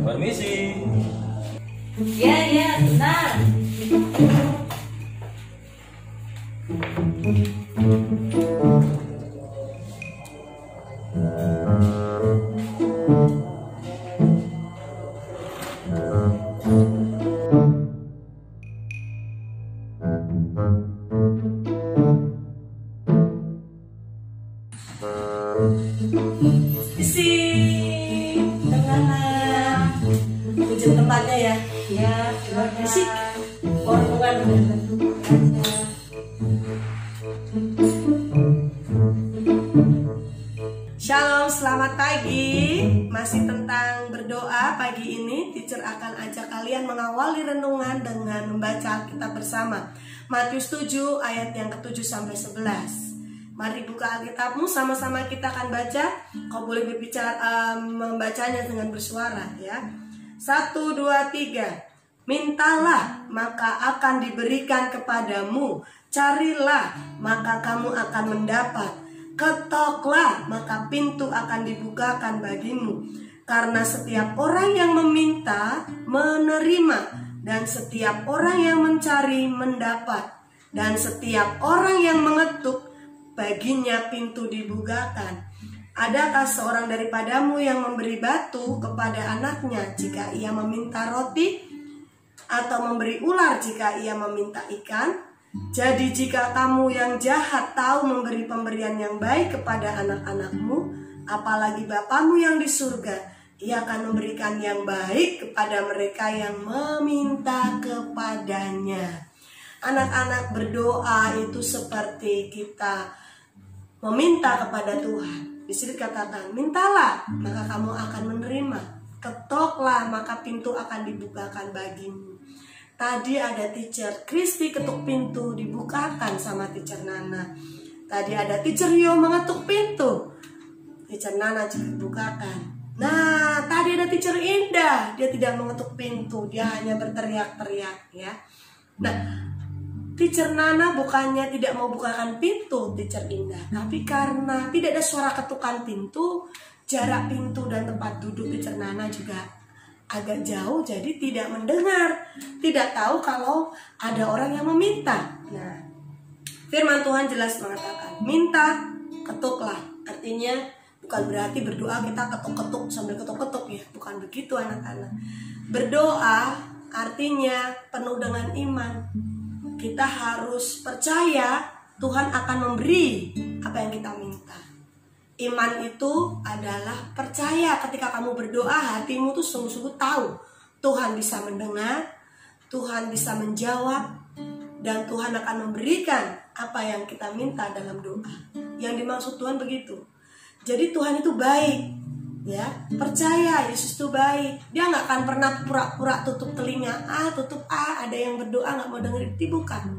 Permisi. Ya, benar. Isi tengah hujan tempatnya ya. Ya, Isi porongan. Shalom, selamat pagi. Masih tentang berdoa pagi ini, teacher akan ajak kalian mengawali renungan dengan membaca Alkitab bersama. Matius 7 ayat yang ke-7 sampai 11. Mari buka Alkitabmu, sama-sama kita akan baca. Kau boleh berbicara, membacanya dengan bersuara ya. 1, 2, 3. Mintalah, maka akan diberikan kepadamu. Carilah, maka kamu akan mendapat. Ketoklah, maka pintu akan dibukakan bagimu. Karena setiap orang yang meminta, menerima. Dan setiap orang yang mencari, mendapat. Dan setiap orang yang mengetuk, baginya pintu dibukakan. Adakah seorang daripadamu yang memberi batu kepada anaknya jika ia meminta roti, atau memberi ular jika ia meminta ikan? Jadi jika kamu yang jahat tahu memberi pemberian yang baik kepada anak-anakmu, apalagi Bapamu yang di surga, ia akan memberikan yang baik kepada mereka yang meminta kepadanya. Anak-anak, berdoa itu seperti kita meminta kepada Tuhan. Di sini dikatakan, mintalah, maka kamu akan menerima. Ketoklah, maka pintu akan dibukakan bagimu. Tadi ada teacher Kristi ketuk pintu, dibukakan sama teacher Nana. Tadi ada teacher Yo mengetuk pintu, teacher Nana juga dibukakan. Nah, tadi ada teacher Indah, dia tidak mengetuk pintu, dia hanya berteriak-teriak ya. Nah, teacher Nana bukannya tidak mau bukakan pintu teacher Indah, tapi karena tidak ada suara ketukan pintu, jarak pintu dan tempat duduk teacher Nana juga agak jauh, jadi tidak mendengar, tidak tahu kalau ada orang yang meminta. Nah, firman Tuhan jelas mengatakan, minta, ketuklah. Artinya bukan berarti berdoa kita ketuk-ketuk sambil ketuk-ketuk ya, bukan begitu anak-anak. Berdoa artinya penuh dengan iman. Kita harus percaya Tuhan akan memberi apa yang kita minta. Iman itu adalah percaya ketika kamu berdoa, hatimu tuh sungguh-sungguh tahu Tuhan bisa mendengar, Tuhan bisa menjawab, dan Tuhan akan memberikan apa yang kita minta dalam doa. Yang dimaksud Tuhan begitu. Jadi Tuhan itu baik, ya. Percaya Yesus itu baik. Dia nggak akan pernah pura-pura tutup telinga. Ada yang berdoa nggak mau dengerin.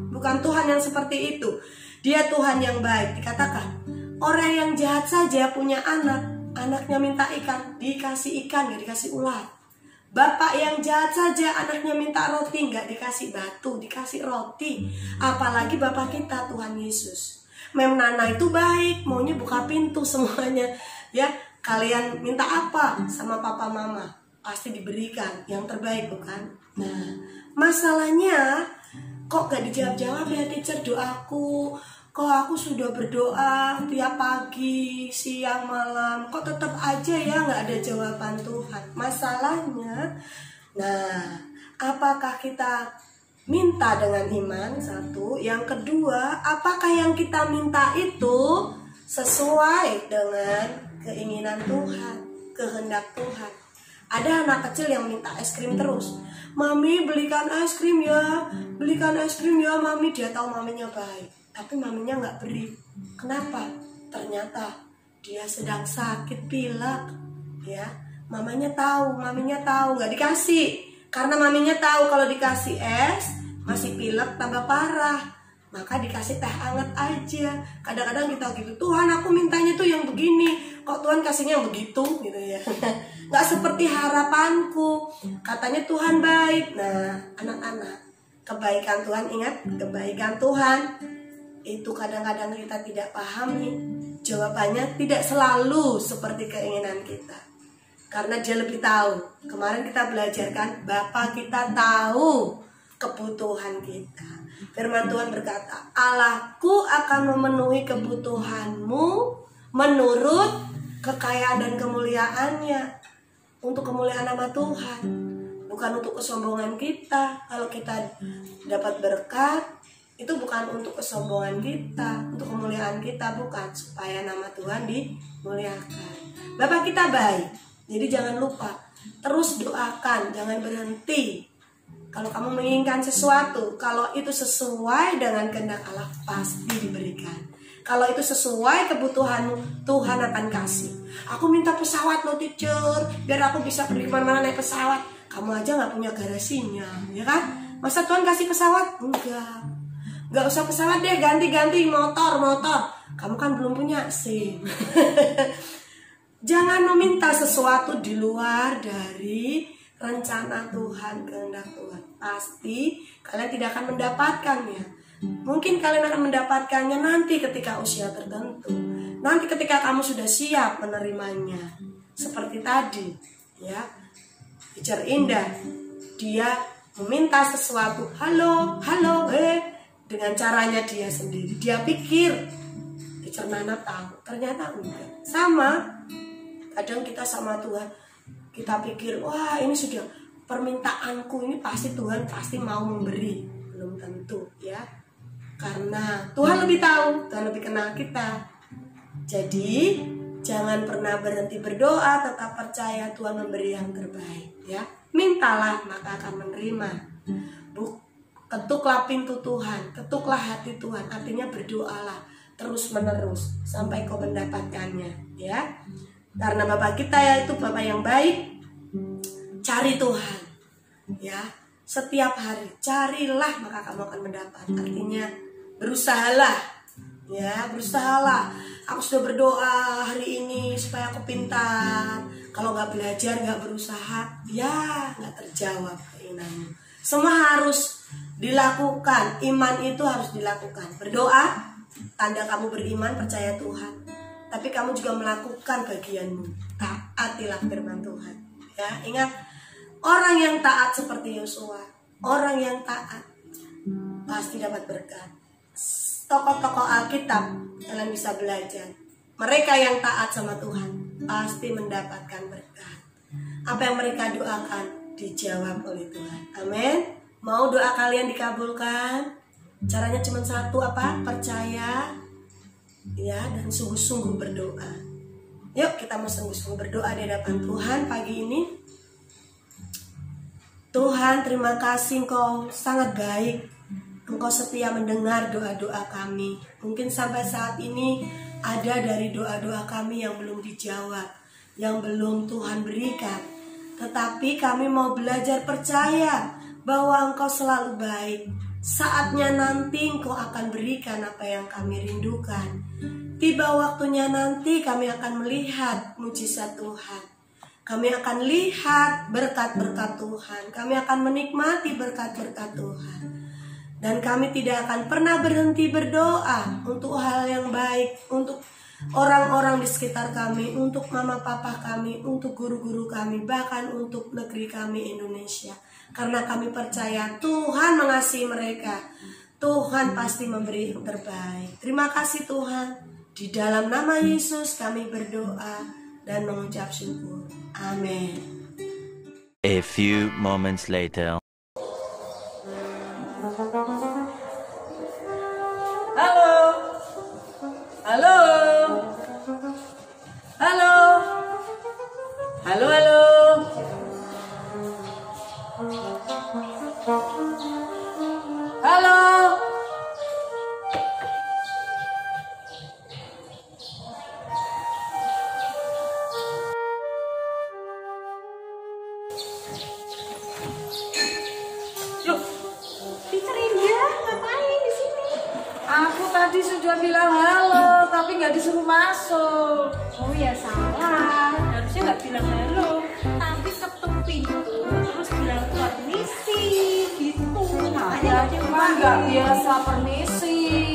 Bukan Tuhan yang seperti itu. Dia Tuhan yang baik. Dikatakan, orang yang jahat saja punya anak, anaknya minta ikan, dikasih ikan, gak dikasih ular. Bapak yang jahat saja anaknya minta roti, gak dikasih batu, dikasih roti. Apalagi Bapak kita, Tuhan Yesus. Mem Nana itu baik, maunya buka pintu semuanya. Ya, kalian minta apa sama papa mama, pasti diberikan yang terbaik, bukan? Nah, masalahnya kok gak dijawab-jawab ya teacher doaku. Kok aku sudah berdoa tiap pagi, siang, malam, kok tetap aja ya nggak ada jawaban Tuhan. Masalahnya, nah, apakah kita minta dengan iman? Satu, yang kedua, apakah yang kita minta itu sesuai dengan keinginan Tuhan, kehendak Tuhan? Ada anak kecil yang minta es krim terus. Mami belikan es krim ya, mami. Dia tahu maminya baik, tapi maminya nggak beri. Kenapa? Ternyata dia sedang sakit pilek, ya. Maminya tahu nggak dikasih, karena maminya tahu kalau dikasih es masih pilek tambah parah. maka dikasih teh hangat aja. Kadang-kadang kita gitu, Tuhan aku mintanya tuh yang begini, kok Tuhan kasihnya yang begitu gitu ya. Nggak seperti harapanku. Katanya Tuhan baik. Nah anak-anak, kebaikan Tuhan, ingat, kebaikan Tuhan itu kadang-kadang kita tidak pahami. Jawabannya tidak selalu seperti keinginan kita, karena dia lebih tahu. Kemarin kita belajarkan, Bapa kita tahu kebutuhan kita. Firman Tuhan berkata, Allahku akan memenuhi kebutuhanmu menurut kekayaan dan kemuliaannya. Untuk kemuliaan nama Tuhan, bukan untuk kesombongan kita. Kalau kita dapat berkat, itu bukan untuk kesombongan kita, untuk kemuliaan kita, bukan, supaya nama Tuhan dimuliakan. Bapak kita baik, jadi jangan lupa terus doakan, jangan berhenti. Kalau kamu menginginkan sesuatu, kalau itu sesuai dengan kehendak Allah, pasti diberikan. Kalau itu sesuai kebutuhanmu, Tuhan akan kasih. Aku minta pesawat loh teacher, biar aku bisa pergi kemana-mana naik pesawat. Kamu aja gak punya garasinya, ya kan? Masa Tuhan kasih pesawat? Enggak. Gak usah pesawat deh, ganti-ganti motor. Kamu kan belum punya sih. Jangan meminta sesuatu di luar dari rencana Tuhan, kehendak Tuhan. Pasti kalian tidak akan mendapatkannya. Mungkin kalian akan mendapatkannya nanti ketika usia tertentu. Nanti ketika kamu sudah siap menerimanya. Seperti tadi, ya. Teacher Indah, dia meminta sesuatu. Halo, dengan caranya dia sendiri. Dia pikir Teacher Nana tahu, ternyata enggak. Sama, kadang kita sama Tuhan, kita pikir, wah ini sudah permintaanku, ini pasti Tuhan pasti mau memberi. Belum tentu, ya. Karena Tuhan lebih tahu, Tuhan lebih kenal kita. Jadi jangan pernah berhenti berdoa, tetap percaya Tuhan memberi yang terbaik, ya. Mintalah maka akan menerima. Ketuklah pintu Tuhan, ketuklah hati Tuhan. Artinya berdoalah terus menerus sampai kau mendapatkannya, ya. Karena Bapak kita yaitu Bapak yang baik. Cari Tuhan, ya. Setiap hari carilah maka kamu akan mendapat. Artinya berusahalah, ya, berusahalah. Aku sudah berdoa hari ini supaya aku pintar. Kalau nggak belajar, nggak berusaha, ya nggak terjawab keinginanmu. Semua harus dilakukan. Iman itu harus dilakukan. Berdoa, tanda kamu beriman, percaya Tuhan. Tapi kamu juga melakukan bagianmu. Taatilah firman Tuhan. Ya, ingat, orang yang taat seperti Yosua, orang yang taat pasti dapat berkat. Tokoh-tokoh Alkitab kalian bisa belajar. Mereka yang taat sama Tuhan pasti mendapatkan berkat. Apa yang mereka doakan dijawab oleh Tuhan. Amin. Mau doa kalian dikabulkan? Caranya cuma satu, apa? Percaya, ya, dan sungguh-sungguh berdoa. Yuk kita mau sungguh-sungguh berdoa di hadapan Tuhan pagi ini. Tuhan, terima kasih, Engkau sangat baik. Engkau setia mendengar doa-doa kami. Mungkin sampai saat ini ada dari doa-doa kami yang belum dijawab, yang belum Tuhan berikan. Tetapi kami mau belajar percaya bahwa Engkau selalu baik. Saatnya nanti Engkau akan berikan apa yang kami rindukan. Tiba waktunya nanti kami akan melihat mujizat Tuhan. Kami akan lihat berkat-berkat Tuhan. Kami akan menikmati berkat-berkat Tuhan. Dan kami tidak akan pernah berhenti berdoa untuk hal yang baik, untuk orang-orang di sekitar kami, untuk mama papa kami, untuk guru-guru kami, bahkan untuk negeri kami Indonesia. Karena kami percaya Tuhan mengasihi mereka. Tuhan pasti memberi yang terbaik. Terima kasih Tuhan. Di dalam nama Yesus kami berdoa dan mengucap syukur. Amin. A few moments later. Halo. Halo. Halo. Halo, halo. Halo. Loh, Teacher Indah ngapain di sini? bilang halo, tapi nggak disuruh masuk. Oh ya salah, harusnya nggak bilang halo, tapi ketuk pintu terus bilang permisi gitu. Makanya Cuma nggak biasa permisi.